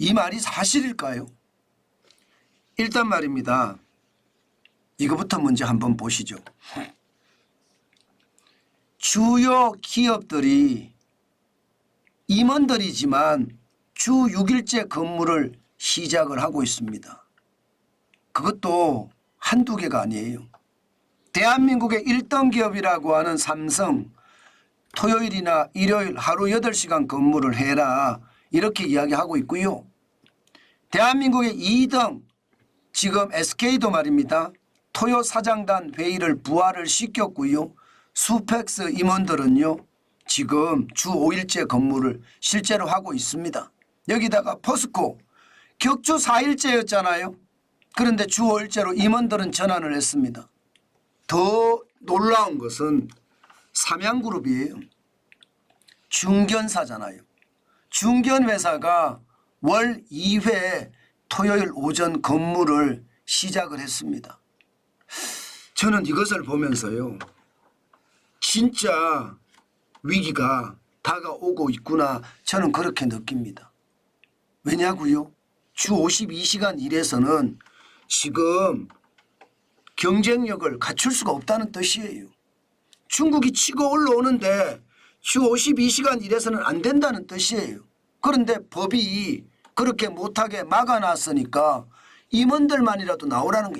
이 말이 사실일까요? 일단 말입니다. 이거부터 먼저 한번 보시죠. 주요 기업들이 임원들이지만 주 6일제 근무를 시작을 하고 있습니다. 그것도 한두 개가 아니에요. 대한민국의 1등 기업이라고 하는 삼성, 토요일이나 일요일 하루 8시간 근무를 해라 이렇게 이야기하고 있고요. 대한민국의 2등 지금 SK도 말입니다. 토요 사장단 회의를 부활을 시켰고요. 수펙스 임원들은요. 지금 주 5일제 근무를 실제로 하고 있습니다. 여기다가 포스코 격주 4일제였잖아요. 그런데 주 5일제로 임원들은 전환을 했습니다. 더 놀라운 것은 삼양그룹이에요. 중견사잖아요. 중견회사가 월 2회 토요일 오전 근무를 시작을 했습니다. 저는 이것을 보면서요. 진짜 위기가 다가오고 있구나 저는 그렇게 느낍니다. 왜냐고요? 주 52시간 일에서는 지금 경쟁력을 갖출 수가 없다는 뜻이에요. 중국이 치고 올라오는데 주 52시간 일해서는 안 된다는 뜻이에요. 그런데 법이 그렇게 못하게 막아놨으니까 임원들만이라도 나오라는 거.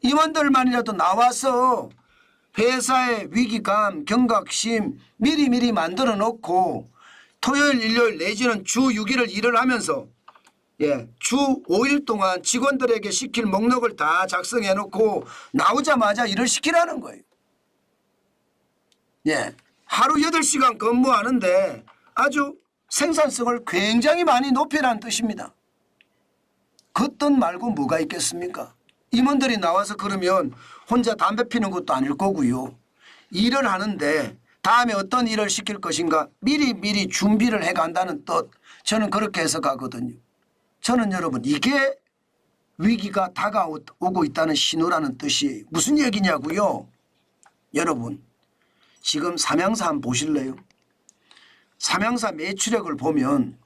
임원들만이라도 나와서 회사의 위기감, 경각심 미리미리 만들어 놓고 토요일, 일요일 내지는 주 6일을 일을 하면서 주 5일 동안 직원들에게 시킬 목록을 다 작성해 놓고 나오자마자 일을 시키라는 거예요. 하루 8시간 근무하는데 아주 생산성을 굉장히 많이 높이라는 뜻입니다. 그 뜻 말고 뭐가 있겠습니까? 임원들이 나와서 그러면 혼자 담배 피는 것도 아닐 거고요. 일을 하는데 다음에 어떤 일을 시킬 것인가 미리 준비를 해간다는 뜻. 저는 그렇게 해석하거든요. 저는 여러분 이게 위기가 다가오고 있다는 신호라는 뜻이에요. 무슨 얘기냐고요? 여러분 지금 삼양사 한번 보실래요? 삼양사 매출액을 보면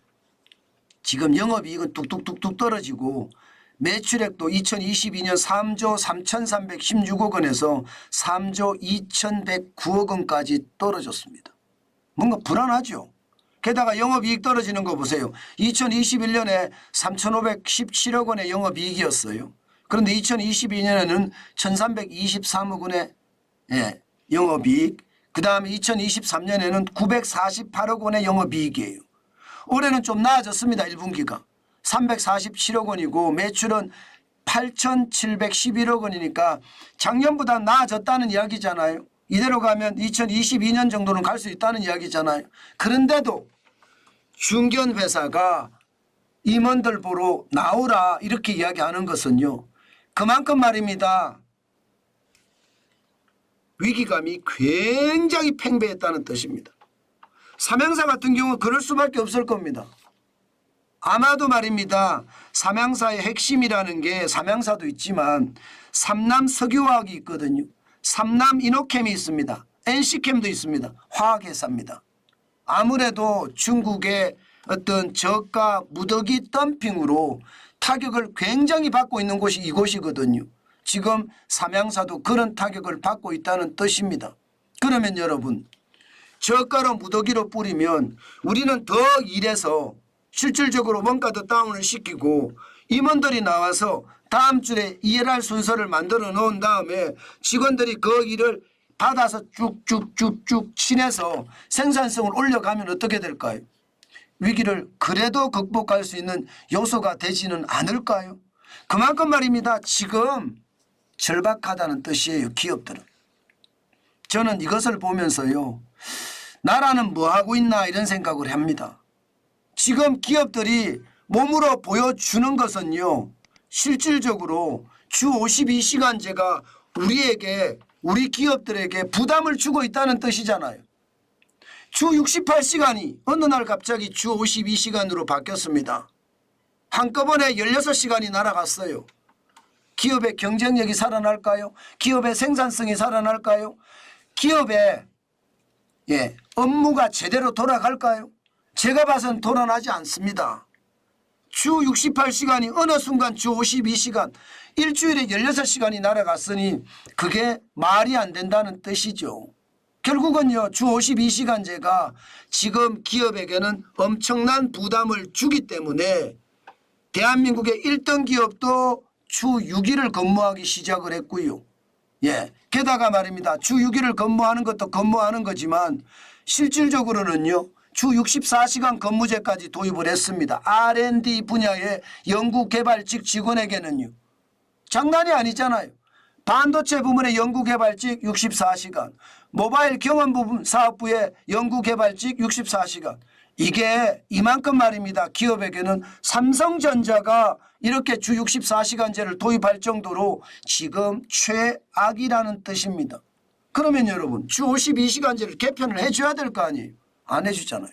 지금 영업이익은 뚝뚝뚝뚝 떨어지고 매출액도 2022년 3조 3,316억 원에서 3조 2,109억 원까지 떨어졌습니다. 뭔가 불안하죠. 게다가 영업이익 떨어지는 거 보세요. 2021년에 3,517억 원의 영업이익이었어요. 그런데 2022년에는 1,323억 원의 영업이익, 그 다음에 2023년에는 948억 원의 영업이익이에요. 올해는 좀 나아졌습니다. 1분기가. 347억 원이고 매출은 8,711억 원이니까 작년보다 나아졌다는 이야기잖아요. 이대로 가면 2022년 정도는 갈 수 있다는 이야기잖아요. 그런데도 중견회사가 임원들 보러 나오라 이렇게 이야기하는 것은요. 그만큼 말입니다. 위기감이 굉장히 팽배했다는 뜻입니다. 삼양사 같은 경우 그럴 수밖에 없을 겁니다. 아마도 말입니다. 삼양사의 핵심이라는 게 삼양사도 있지만 삼남 석유화학이 있거든요. 삼남 이노캠이 있습니다. NC캠도 있습니다. 화학회사입니다. 아무래도 중국의 어떤 저가 무더기 덤핑으로 타격을 굉장히 받고 있는 곳이 이곳이거든요. 지금 삼양사도 그런 타격을 받고 있다는 뜻입니다. 그러면 여러분 저가로 무더기로 뿌리면 우리는 더 일해서 실질적으로 원가 더 다운을 시키고 임원들이 나와서 다음 주에 일할 순서를 만들어 놓은 다음에 직원들이 그 일을 받아서 쭉쭉쭉쭉 치내서 생산성을 올려가면 어떻게 될까요? 위기를 그래도 극복할 수 있는 요소가 되지는 않을까요? 그만큼 말입니다. 지금 절박하다는 뜻이에요. 기업들은. 저는 이것을 보면서요. 나라는 뭐하고 있나 이런 생각을 합니다. 지금 기업들이 몸으로 보여주는 것은요. 실질적으로 주 52시간제가 우리 기업들에게 부담을 주고 있다는 뜻이잖아요. 주 68시간이 어느 날 갑자기 주 52시간으로 바뀌었습니다. 한꺼번에 16시간이 날아갔어요. 기업의 경쟁력이 살아날까요? 기업의 생산성이 살아날까요? 기업의 업무가 제대로 돌아갈까요? 제가 봐서는 돌아나지 않습니다. 주 68시간이 어느 순간 주 52시간, 일주일에 16시간이 날아갔으니 그게 말이 안 된다는 뜻이죠. 결국은요, 주 52시간제가 지금 기업에게는 엄청난 부담을 주기 때문에 대한민국의 1등 기업도 주 6일을 근무하기 시작을 했고요. 예. 게다가 말입니다. 주 6일을 근무하는 것도 근무하는 거지만 실질적으로는요, 주 64시간 근무제까지 도입을 했습니다. R&D 분야의 연구개발직 직원에게는요. 장난이 아니잖아요. 반도체 부문의 연구개발직 64시간, 모바일 경험 부분 사업부의 연구개발직 64시간. 이게 이만큼 말입니다. 기업에게는 삼성전자가 이렇게 주 64시간제를 도입할 정도로 지금 최악이라는 뜻입니다. 그러면 여러분 주 52시간제를 개편을 해줘야 될 거 아니에요. 안 해주잖아요.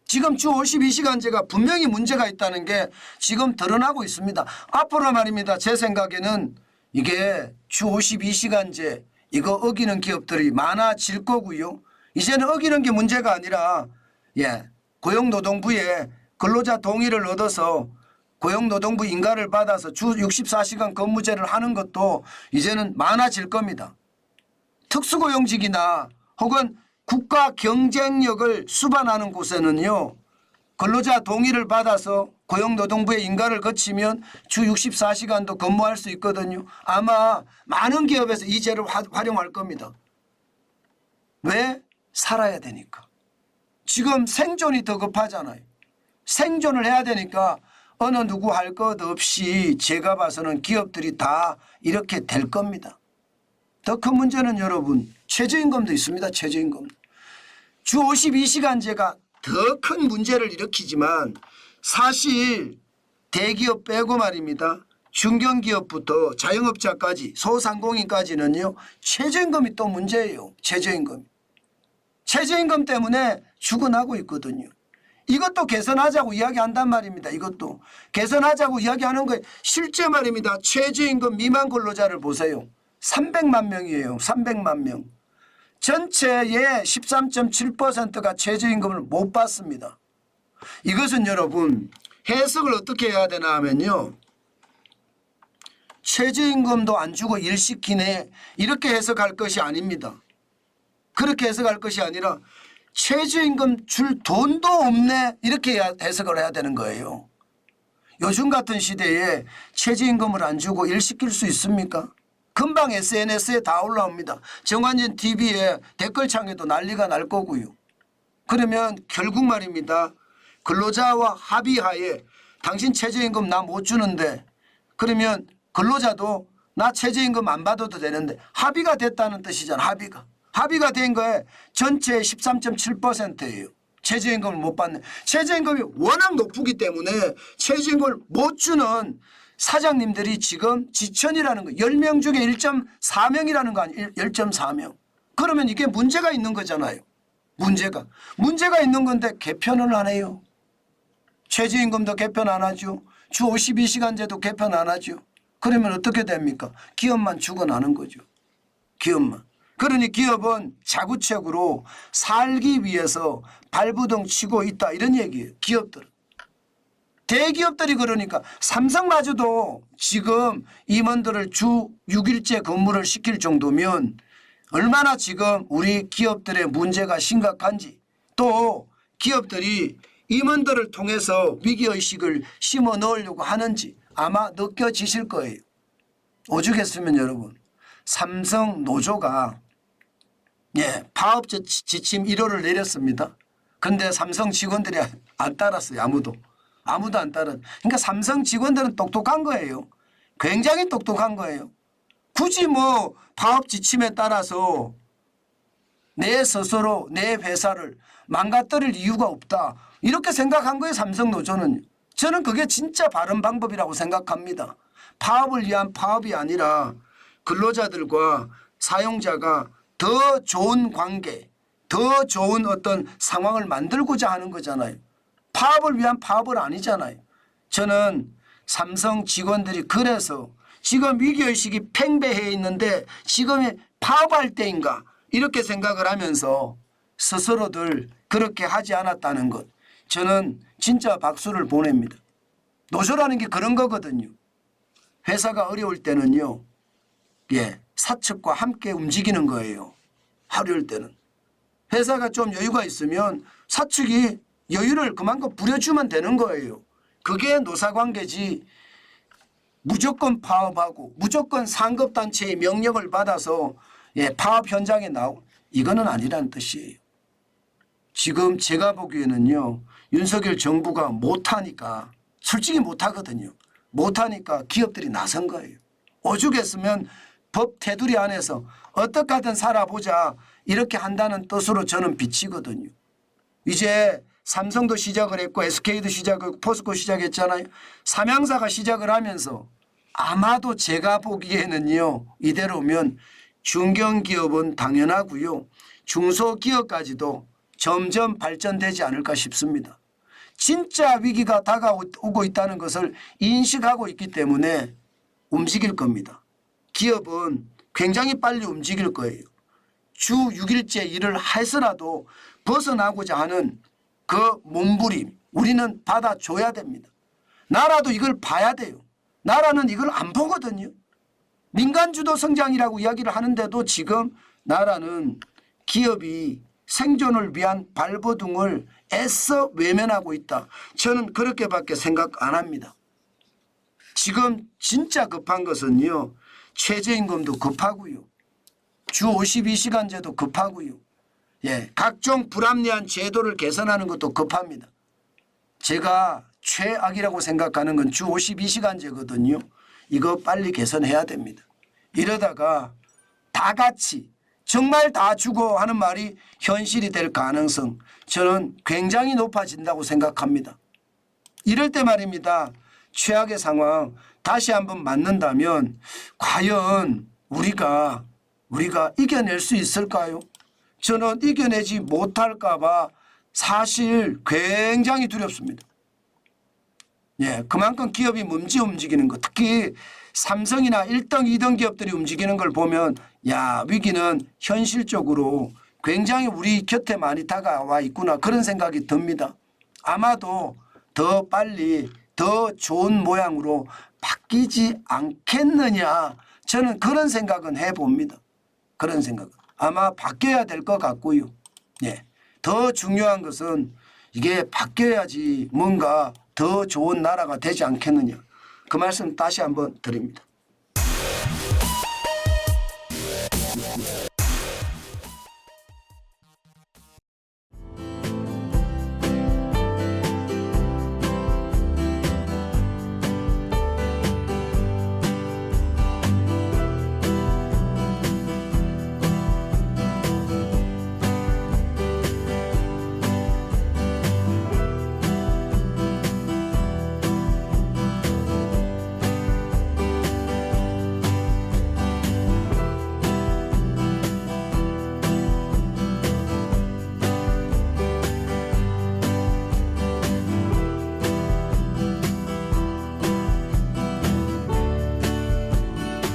지금 주 52시간제가 분명히 문제가 있다는 게 지금 드러나고 있습니다. 앞으로 말입니다. 제 생각에는 이게 주 52시간제 이거 어기는 기업들이 많아질 거고요. 이제는 어기는 게 문제가 아니라 고용노동부에 근로자 동의를 얻어서 고용노동부 인가를 받아서 주 64시간 근무제를 하는 것도 이제는 많아질 겁니다. 특수고용직이나 혹은 국가 경쟁력을 수반하는 곳에는요. 근로자 동의를 받아서 고용노동부의 인가를 거치면 주 64시간도 근무할 수 있거든요. 아마 많은 기업에서 이 제를 활용할 겁니다. 왜? 살아야 되니까. 지금 생존이 더 급하잖아요. 생존을 해야 되니까 어느 누구 할 것 없이 제가 봐서는 기업들이 다 이렇게 될 겁니다. 더 큰 문제는 여러분 최저임금도 있습니다. 최저임금. 주 52시간제가 더 큰 문제를 일으키지만 사실 대기업 빼고 말입니다. 중견기업부터 자영업자까지 소상공인까지는요. 최저임금이 또 문제예요. 최저임금. 최저임금 때문에 죽어나고 있거든요. 이것도 개선하자고 이야기한단 말입니다. 이것도 개선하자고 이야기하는 거예요. 실제 말입니다. 최저임금 미만 근로자를 보세요. 300만 명이에요. 300만 명. 전체의 13.7%가 최저임금을 못 받습니다. 이것은 여러분 해석을 어떻게 해야 되나 하면요. 최저임금도 안 주고 일 시키네 이렇게 해석할 것이 아닙니다. 그렇게 해석할 것이 아니라 최저임금 줄 돈도 없네 이렇게 해석을 해야 되는 거예요. 요즘 같은 시대에 최저임금을 안 주고 일 시킬 수 있습니까? 금방 SNS에 다 올라옵니다. 정관진 TV에 댓글창에도 난리가 날 거고요. 그러면 결국 말입니다. 근로자와 합의하에 당신 최저임금 나 못 주는데 그러면 근로자도 나 최저임금 안 받아도 되는데 합의가 됐다는 뜻이잖아. 합의가 된 거에 전체의 13.7%예요. 최저임금을 못 받는. 최저임금이 워낙 높기 때문에 최저임금을 못 주는 사장님들이 지금 지천이라는 거 10명 중에 1.4명이라는 거 아니에요. 1.4명. 그러면 이게 문제가 있는 거잖아요. 문제가 있는 건데 개편을 안 해요. 최저임금도 개편 안 하죠. 주 52시간제도 개편 안 하죠. 그러면 어떻게 됩니까? 기업만 죽어나는 거죠. 기업만. 그러니 기업은 자구책으로 살기 위해서 발부둥 치고 있다 이런 얘기예요. 기업들은. 대기업들이 그러니까 삼성마저도 지금 임원들을 주 6일제 근무를 시킬 정도면 얼마나 지금 우리 기업들의 문제가 심각한지 또 기업들이 임원들을 통해서 위기의식을 심어 넣으려고 하는지 아마 느껴지실 거예요. 오죽했으면 여러분 삼성 노조가 파업 지침 1호를 내렸습니다. 그런데 삼성 직원들이 안 따랐어요. 아무도 안 따른. 그러니까 삼성 직원들은 똑똑한 거예요. 굉장히 똑똑한 거예요. 굳이 뭐 파업 지침에 따라서 내 스스로 내 회사를 망가뜨릴 이유가 없다. 이렇게 생각한 거예요. 삼성 노조는. 저는 그게 진짜 바른 방법이라고 생각합니다. 파업을 위한 파업이 아니라 근로자들과 사용자가 더 좋은 관계, 더 좋은 어떤 상황을 만들고자 하는 거잖아요. 파업을 위한 파업은 아니잖아요. 저는 삼성 직원들이 그래서 지금 위기의식이 팽배해 있는데 지금이 파업할 때인가 이렇게 생각을 하면서 스스로들 그렇게 하지 않았다는 것. 저는 진짜 박수를 보냅니다. 노조라는 게 그런 거거든요. 회사가 어려울 때는요. 예, 사측과 함께 움직이는 거예요. 어려울 때는. 회사가 좀 여유가 있으면 사측이 여유를 그만큼 부려주면 되는 거예요. 그게 노사관계지. 무조건 파업하고 무조건 상급단체의 명령을 받아서 예, 파업 현장에 이거는 아니라는 뜻이에요. 지금 제가 보기에는요. 윤석열 정부가 못하니까 솔직히 못하거든요. 못하니까 기업들이 나선 거예요. 오죽했으면 법 테두리 안에서 어떻게 하든 살아보자 이렇게 한다는 뜻으로 저는 비치거든요. 이제 삼성도 시작을 했고 SK도 시작했고 포스코 시작했잖아요. 삼양사가 시작을 하면서 아마도 제가 보기에는요. 이대로면 중견기업은 당연하고요. 중소기업까지도 점점 발전되지 않을까 싶습니다. 진짜 위기가 다가오고 있다는 것을 인식하고 있기 때문에 움직일 겁니다. 기업은 굉장히 빨리 움직일 거예요. 주 6일째 일을 해서라도 벗어나고자 하는 그 몸부림 우리는 받아줘야 됩니다. 나라도 이걸 봐야 돼요. 나라는 이걸 안 보거든요. 민간주도 성장이라고 이야기를 하는데도 지금 나라는 기업이 생존을 위한 발버둥을 애써 외면하고 있다. 저는 그렇게밖에 생각 안 합니다. 지금 진짜 급한 것은요. 최저임금도 급하고요. 주 52시간제도 급하고요. 예, 각종 불합리한 제도를 개선하는 것도 급합니다. 제가 최악이라고 생각하는 건 주 52시간제거든요. 이거 빨리 개선해야 됩니다. 이러다가 다 같이 정말 다 주고 하는 말이 현실이 될 가능성 저는 굉장히 높아진다고 생각합니다. 이럴 때 말입니다. 최악의 상황 다시 한번 맞는다면 과연 우리가 이겨낼 수 있을까요? 저는 이겨내지 못할까 봐 사실 굉장히 두렵습니다. 예, 그만큼 기업이 움직이는 것, 특히 삼성이나 1등, 2등 기업들이 움직이는 걸 보면 야, 위기는 현실적으로 굉장히 우리 곁에 많이 다가와 있구나 그런 생각이 듭니다. 아마도 더 빨리 더 좋은 모양으로 바뀌지 않겠느냐 저는 그런 생각은 해봅니다. 그런 생각은. 아마 바뀌어야 될 것 같고요. 예, 더 중요한 것은 이게 바뀌어야지 뭔가 더 좋은 나라가 되지 않겠느냐. 그 말씀 다시 한번 드립니다.